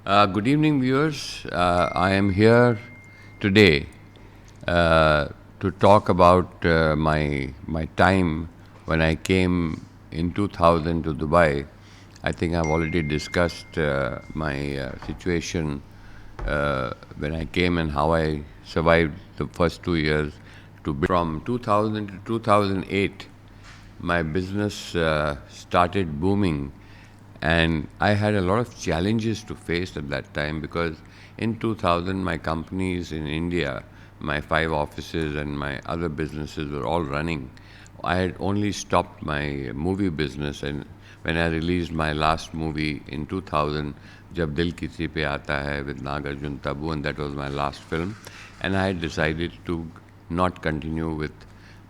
Good evening, viewers. I am here today to talk about my time when I came in 2000 to Dubai. I think I've already discussed my situation when I came and how I survived the first 2 years. From 2000 to 2008, my business started booming, and I had a lot of challenges to face at that time because in 2000 my companies in India, my 5 offices and my other businesses were all running. I had only stopped my movie business, and when I released my last movie in 2000, Jab Dil Kisi Pe Aata Hai with Nagarjun Tabu, and that was my last film, and I had decided to not continue with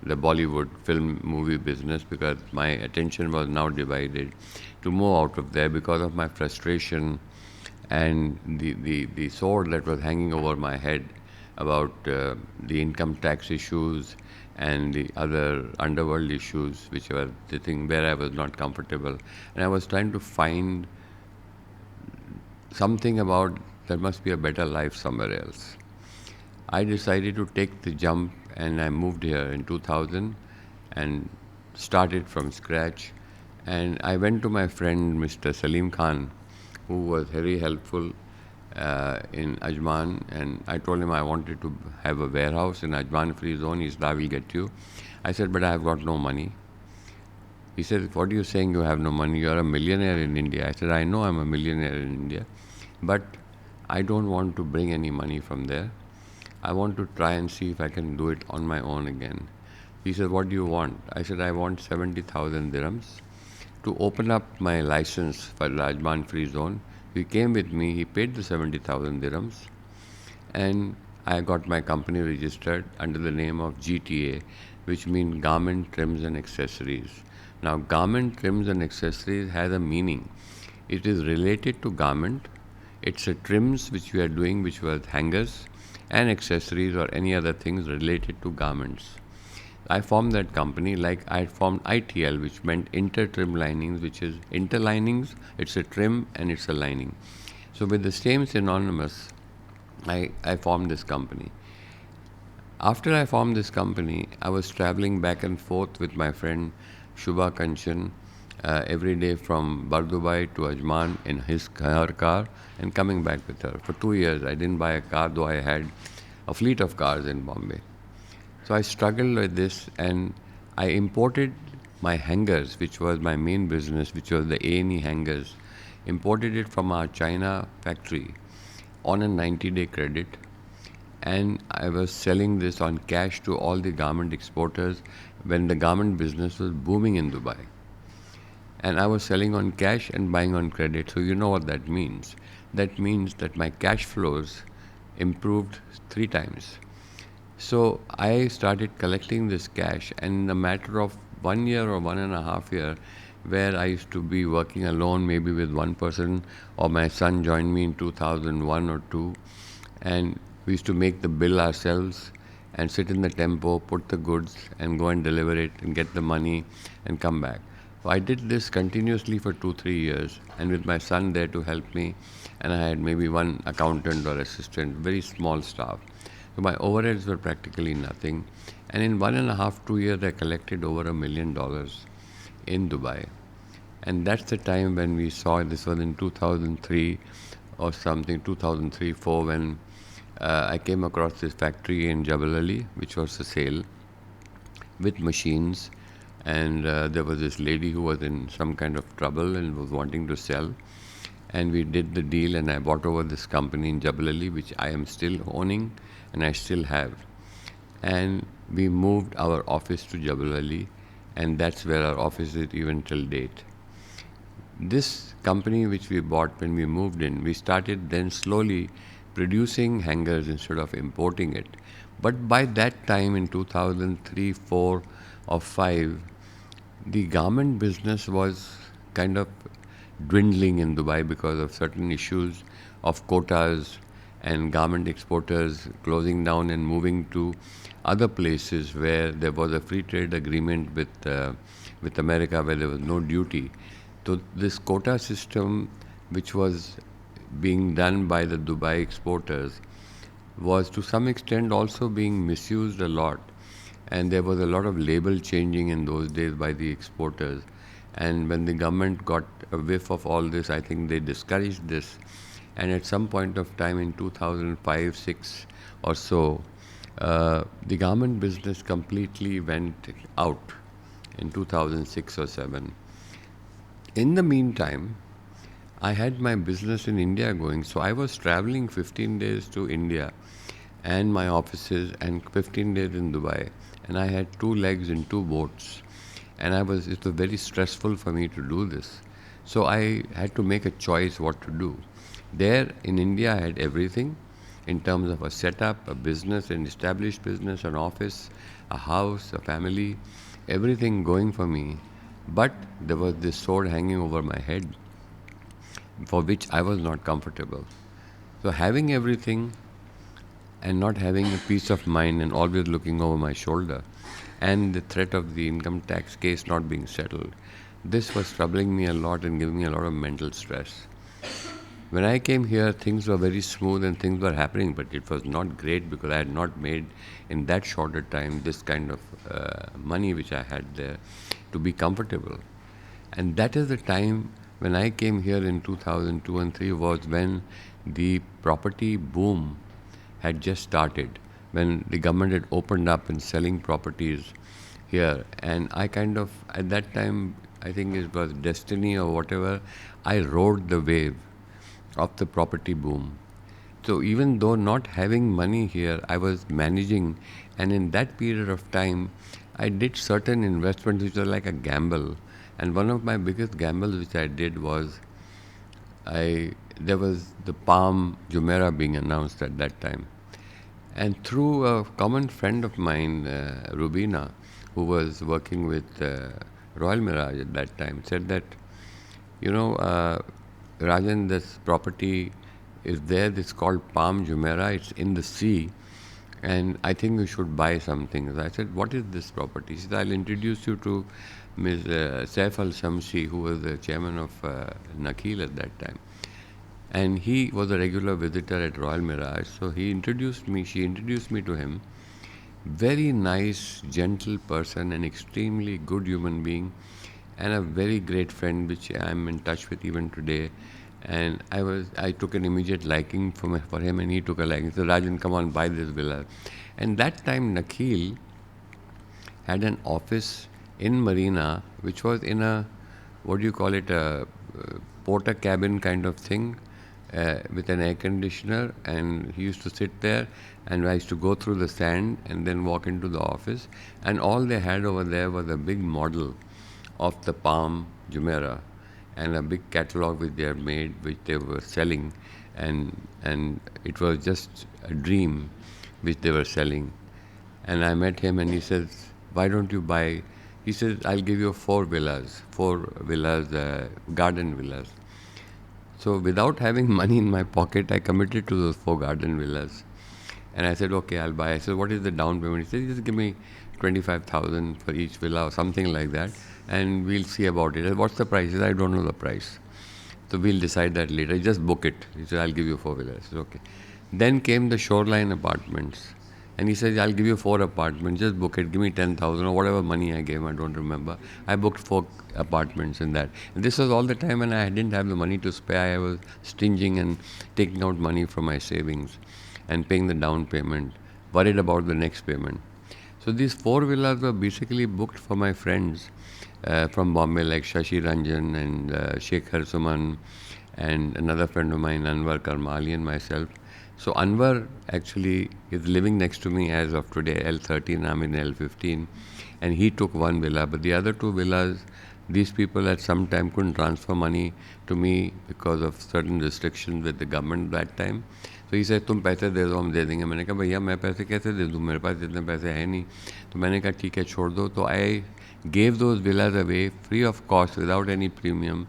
the Bollywood film movie business because my attention was now divided to move out of there because of my frustration and the sword that was hanging over my head about the income tax issues and the other underworld issues, which were the thing where I was not comfortable. And I was trying to find something about there must be a better life somewhere else. I decided to take the jump and I moved here in 2000 and started from scratch. And I went to my friend Mr. Salim Khan, who was very helpful in Ajman. And I told him I wanted to have a warehouse in Ajman Free Zone. He said, I will get you. I said, but I have got no money. He said, what are you saying you have no money? You are a millionaire in India. I said, I know I'm a millionaire in India, but I don't want to bring any money from there. I want to try and see if I can do it on my own again. He said, what do you want? I said, I want 70,000 dirhams to open up my license for Rajman Free Zone. He came with me, he paid the 70,000 dirhams, and I got my company registered under the name of GTA, which means Garment Trims and Accessories. Now, garment trims and accessories has a meaning. It is related to garment. It's a trims which we are doing, which was hangers, and accessories or any other things related to garments. I formed that company like I formed ITL, which meant inter trim linings, which is interlinings. It's a trim and it's a lining. So with the same synonymous, I formed this company. After I formed this company, I was traveling back and forth with my friend Shubha Kanchan every day from Bardubai to Ajman in her car and coming back with her. For 2 years, I didn't buy a car, though I had a fleet of cars in Bombay. So I struggled with this and I imported my hangers, which was my main business, which was the A&E hangers, imported it from our China factory on a 90-day credit, and I was selling this on cash to all the garment exporters when the garment business was booming in Dubai. And I was selling on cash and buying on credit. So you know what that means. That means that my cash flows improved 3 times. So I started collecting this cash, and in a matter of 1 year or 1.5 years, where I used to be working alone, maybe with one person, or my son joined me in 2001 or 2, and we used to make the bill ourselves and sit in the tempo, put the goods, and go and deliver it and get the money and come back. So I did this continuously for 2, 3 years, and with my son there to help me, and I had maybe one accountant or assistant, very small staff. So my overheads were practically nothing. And in 1.5, 2 years, I collected over $1 million in Dubai. And that's the time when we saw, this was in 2003 or something, 2003, 4, when I came across this factory in Jabal Ali, which was a sale with machines. And there was this lady who was in some kind of trouble and was wanting to sell. And we did the deal, and I bought over this company in Jabal Ali, which I am still owning and I still have. And we moved our office to Jabal Ali, and that's where our office is even till date. This company which we bought when we moved in, we started then slowly producing hangers instead of importing it. But by that time in 2003, 4 or 5, the garment business was kind of dwindling in Dubai because of certain issues of quotas and garment exporters closing down and moving to other places where there was a free trade agreement with America, where there was no duty. So this quota system, which was being done by the Dubai exporters was to some extent also being misused a lot. And there was a lot of label changing in those days by the exporters. And when the government got a whiff of all this, I think they discouraged this. And at some point of time in 2005, 6 or so, the garment business completely went out in 2006 or 7. In the meantime, I had my business in India going, so I was traveling 15 days to India and my offices and 15 days in Dubai. And I had 2 legs in 2 boats. And it was very stressful for me to do this. So I had to make a choice what to do. There in India, I had everything in terms of a setup, a business, an established business, an office, a house, a family, everything going for me. But there was this sword hanging over my head for which I was not comfortable. So having everything and not having a peace of mind and always looking over my shoulder and the threat of the income tax case not being settled, this was troubling me a lot and giving me a lot of mental stress. When I came here, things were very smooth and things were happening, but it was not great because I had not made in that shorter time this kind of money which I had there to be comfortable. And that is the time when I came here in 2002 and 3 was when the property boom had just started, when the government had opened up and selling properties here. And I kind of, at that time, I think it was destiny or whatever, I rode the wave of the property boom. So even though not having money here, I was managing, and in that period of time, I did certain investments which were like a gamble. And one of my biggest gambles which I did was there was the Palm Jumeirah being announced at that time. And through a common friend of mine, Rubina, who was working with Royal Mirage at that time, said that, you know, Rajan, this property is there. It's called Palm Jumeirah. It's in the sea. And I think you should buy something. So I said, what is this property? She said, I'll introduce you to Ms. Saif Al-Shamsi, who was the chairman of Nakheel at that time. And he was a regular visitor at Royal Mirage. So she introduced me to him. Very nice, gentle person, an extremely good human being, and a very great friend which I'm in touch with even today. And I took an immediate liking for him, and he took a liking. So Rajan, come on, buy this villa. And that time Nakheel had an office in Marina, which was in a, what do you call it, a porter cabin kind of thing, with an air conditioner, and he used to sit there, and I used to go through the sand and then walk into the office, and all they had over there was a big model of the Palm Jumeirah and a big catalog which they had made, which they were selling, and it was just a dream which they were selling. And I met him, and he says, why don't you buy? He says, I'll give you 4 villas, garden villas. So without having money in my pocket, I committed to those 4 garden villas. And I said, okay, I'll buy. I said, what is the down payment? He said, just give me 25,000 for each villa or something like that, and we'll see about it. I said, what's the price? He said, I don't know the price. So we'll decide that later. Just book it. He said, I'll give you 4 villas. I said, okay. Then came the Shoreline Apartments. And he said, I'll give you 4 apartments. Just book it. Give me 10,000 or whatever money I gave him. I don't remember. I booked 4 apartments in that. And this was all the time when I didn't have the money to spare. I was stinging and taking out money from my savings and paying the down payment, worried about the next payment. So these 4 villas were basically booked for my friends from Bombay, like Shashi Ranjan and Shekhar Suman and another friend of mine, Anwar Karmali, and myself. So Anwar actually is living next to me as of today, L13, I'm in L15, and he took 1 villa. But the other 2 villas, these people at some time couldn't transfer money to me because of certain restrictions with the government that time. So he said, तुम पैसे दे दो, हम दे देंगे. मैंने कहा, भैया मैं पैसे कैसे दे दूँ, मेरे पास इतने पैसे हैं नहीं. तो मैंने कहा, ठीक है, छोड़ दो. तो I gave those villas away free of cost, without any premium,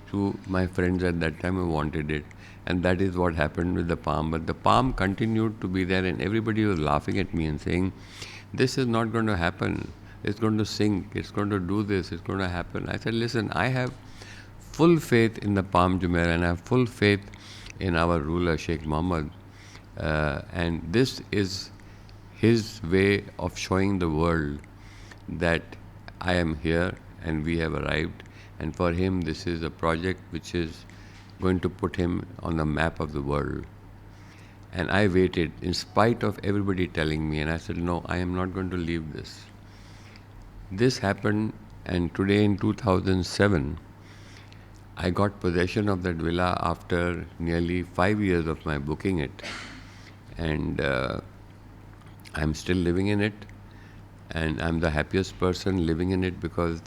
to my friends at that time who wanted it. And that is what happened with the Palm. But the Palm continued to be there, and everybody was laughing at me and saying, this is not going to happen. It's going to sink. It's going to do this. It's going to happen. I said, listen, I have full faith in the Palm Jumeirah, and I have full faith in our ruler Sheikh Mohammed. And this is his way of showing the world that I am here and we have arrived. And for him, this is a project which is going to put him on the map of the world. And I waited in spite of everybody telling me, and I said, no, I am not going to leave this. This happened, and today in 2007, I got possession of that villa after nearly 5 years of my booking it. And I'm still living in it, and I'm the happiest person living in it because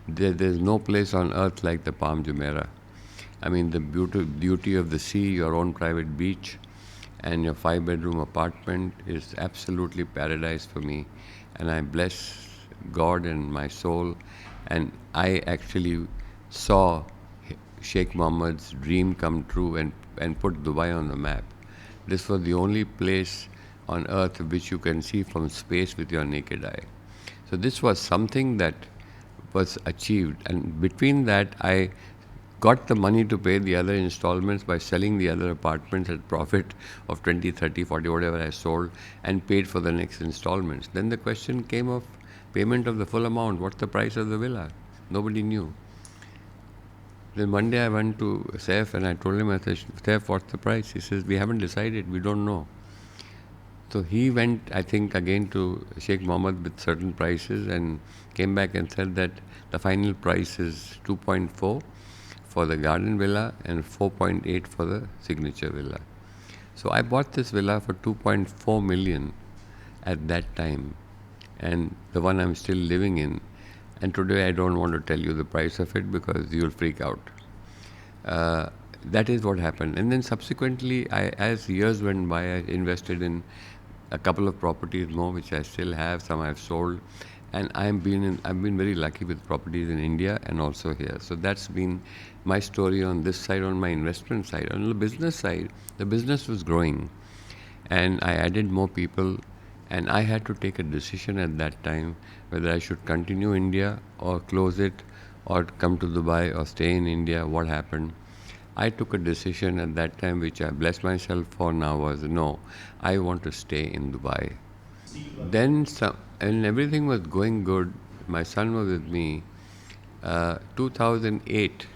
there's no place on earth like the Palm Jumeirah. I mean, the beauty of the sea, your own private beach, and your 5-bedroom apartment is absolutely paradise for me. And I bless God and my soul. And I actually saw Sheikh Mohammed's dream come true and put Dubai on the map. This was the only place on earth which you can see from space with your naked eye. So this was something that was achieved. And between that, I got the money to pay the other installments by selling the other apartments at profit of 20, 30, 40, whatever I sold, and paid for the next installments. Then the question came of payment of the full amount. What's the price of the villa? Nobody knew. Then one day I went to Saif and I told him, I said, Saif, what's the price? He says, we haven't decided, we don't know. So he went, I think, again to Sheikh Mohammed with certain prices and came back and said that the final price is 2.4 for the garden villa and 4.8 for the signature villa. So I bought this villa for 2.4 million at that time, and the one I'm still living in. And today I don't want to tell you the price of it because you'll freak out. That is what happened. And then subsequently, as years went by, I invested in a couple of properties more, which I still have. Some I've sold. And I've been very lucky with properties in India and also here. So that's been my story on this side, on my investment side. On the business side, the business was growing. And I added more people. And I had to take a decision at that time whether I should continue India or close it or come to Dubai or stay in India. What happened? I took a decision at that time, which I bless myself for now, was no, I want to stay in Dubai. Then, and everything was going good. My son was with me. 2008,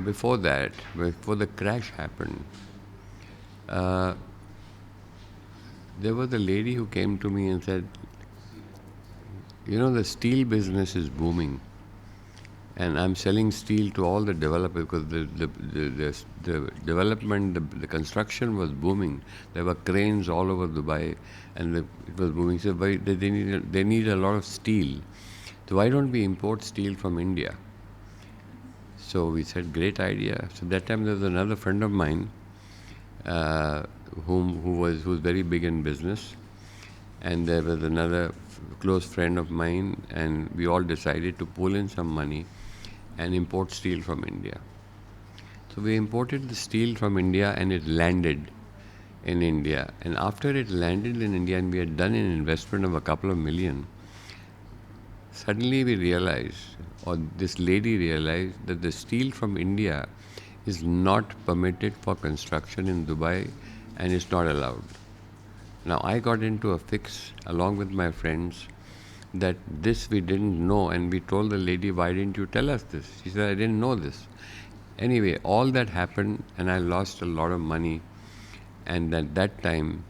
before that, before the crash happened, there was a lady who came to me and said, the steel business is booming. And I'm selling steel to all the developers because the development, the construction was booming. There were cranes all over Dubai and it was booming. So they need a lot of steel. So why don't we import steel from India? So we said, great idea. So that time there was another friend of mine who was very big in business, and there was another close friend of mine, and we all decided to pull in some money and import steel from India. So we imported the steel from India and it landed in India. And after it landed in India and we had done an investment of a couple of million, suddenly we realized, or this lady realized, that the steel from India is not permitted for construction in Dubai and it's not allowed. Now I got into a fix along with my friends that this we didn't know, and we told the lady, why didn't you tell us this? She said, I didn't know this. Anyway, all that happened and I lost a lot of money. And at that time,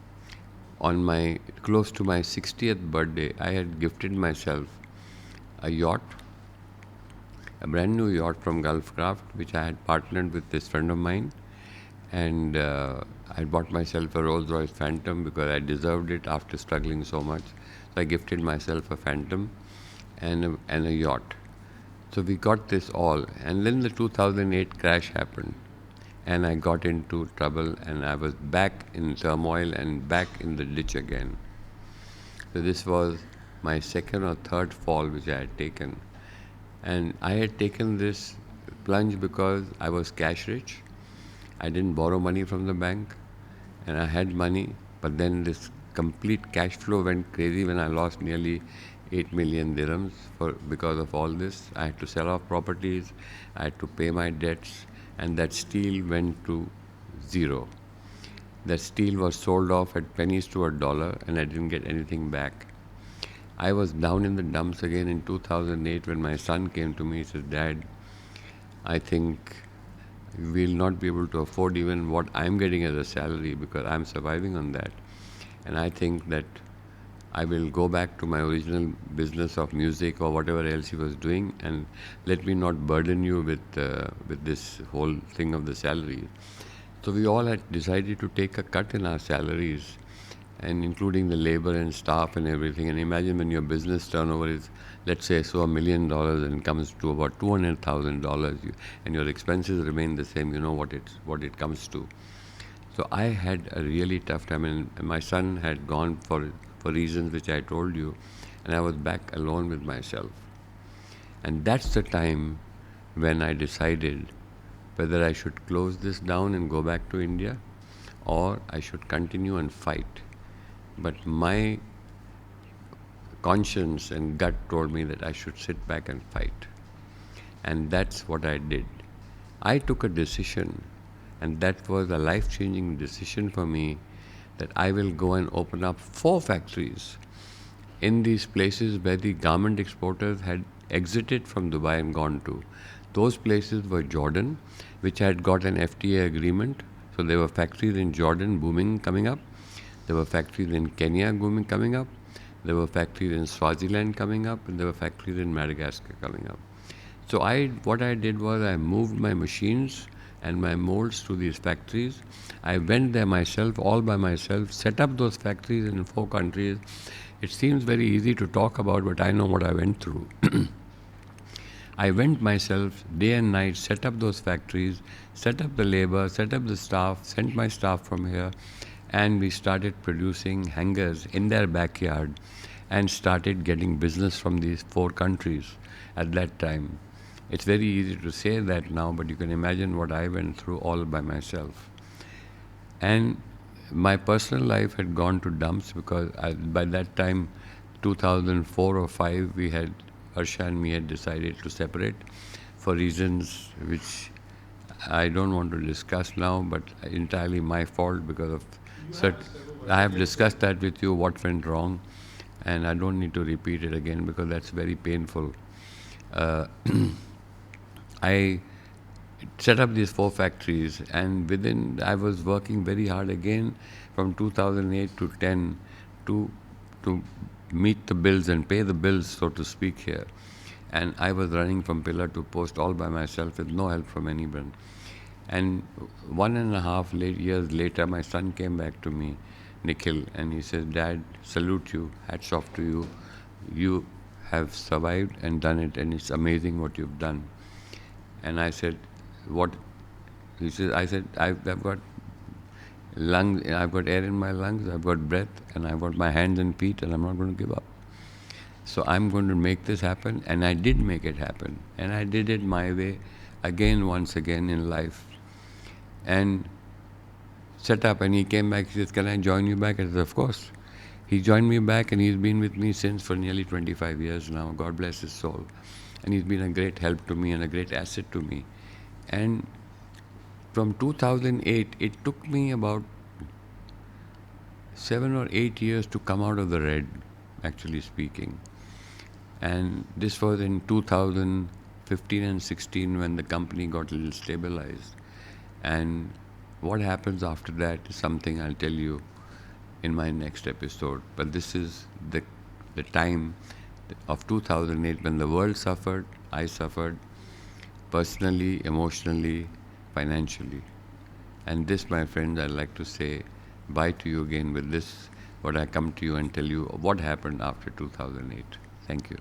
on close to my 60th birthday, I had gifted myself a yacht, a brand new yacht from Gulfcraft, which I had partnered with this friend of mine. And I bought myself a Rolls-Royce Phantom because I deserved it after struggling so much. So I gifted myself a Phantom and a yacht. So we got this all. And then the 2008 crash happened. And I got into trouble and I was back in turmoil and back in the ditch again. So this was my second or third fall which I had taken. And I had taken this plunge because I was cash rich. I didn't borrow money from the bank and I had money, but then this complete cash flow went crazy when I lost nearly 8 million dirhams because of all this. I had to sell off properties, I had to pay my debts, and that steel went to zero. The steel was sold off at pennies to a dollar, and I didn't get anything back. I was down in the dumps again in 2008 when my son came to me. He said, "Dad, I think we'll not be able to afford even what I'm getting as a salary because I'm surviving on that. And I think that I will go back to my original business of music or whatever else he was doing, and let me not burden you with this whole thing of the salary." So we all had decided to take a cut in our salaries, and including the labor and staff and everything. And imagine when your business turnover is, let's say, so $1 million and comes to about $200,000, and your expenses remain the same. You know what it comes to. So I had a really tough time, and my son had gone for reasons which I told you, and I was back alone with myself. And that's the time when I decided whether I should close this down and go back to India, or I should continue and fight. But my conscience and gut told me that I should sit back and fight. And that's what I did. I took a decision, and that was a life-changing decision for me, that I will go and open up 4 factories in these places where the garment exporters had exited from Dubai and gone to. Those places were Jordan, which had got an FTA agreement. So there were factories in Jordan booming coming up. There were factories in Kenya booming coming up. There were factories in Swaziland coming up, and there were factories in Madagascar coming up. So what I did was I moved my machines and my molds to these factories. I went there myself, all by myself, set up those factories in 4 countries. It seems very easy to talk about, but I know what I went through. I went myself day and night, set up those factories, set up the labor, set up the staff, sent my staff from here, and we started producing hangers in their backyard and started getting business from these 4 countries at that time. It's very easy to say that now, but you can imagine what I went through all by myself. And my personal life had gone to dumps because by that time, 2004 or 5, Harsha and me had decided to separate for reasons which I don't want to discuss now, but entirely my fault because of I have discussed that with you, what went wrong, and I don't need to repeat it again because that's very painful. I set up these 4 factories, and I was working very hard again from 2008 to 10 to meet the bills and pay the bills, so to speak, here. And I was running from pillar to post all by myself with no help from anyone. And 1.5 years later, my son came back to me, Nikhil, and he says, "Dad, salute you, hats off to you. You have survived and done it, and it's amazing what you've done." And I said, "What?" He said, I've got lungs, I've got air in my lungs, I've got breath, and I've got my hands and feet, and I'm not going to give up. So I'm going to make this happen, and I did make it happen. And I did it my way, once again in life. And set up, and he came back, he says, "Can I join you back?" I said, "Of course." He joined me back, and he's been with me since for nearly 25 years now. God bless his soul. And he's been a great help to me and a great asset to me. And from 2008, it took me about 7 or 8 years to come out of the red, actually speaking. And this was in 2015 and 16 when the company got a little stabilized. And what happens after that is something I'll tell you in my next episode. But this is the time of 2008 when the world suffered, I suffered, personally, emotionally, financially. And this, my friends, I'd like to say bye to you again with this, what I come to you and tell you what happened after 2008. Thank you.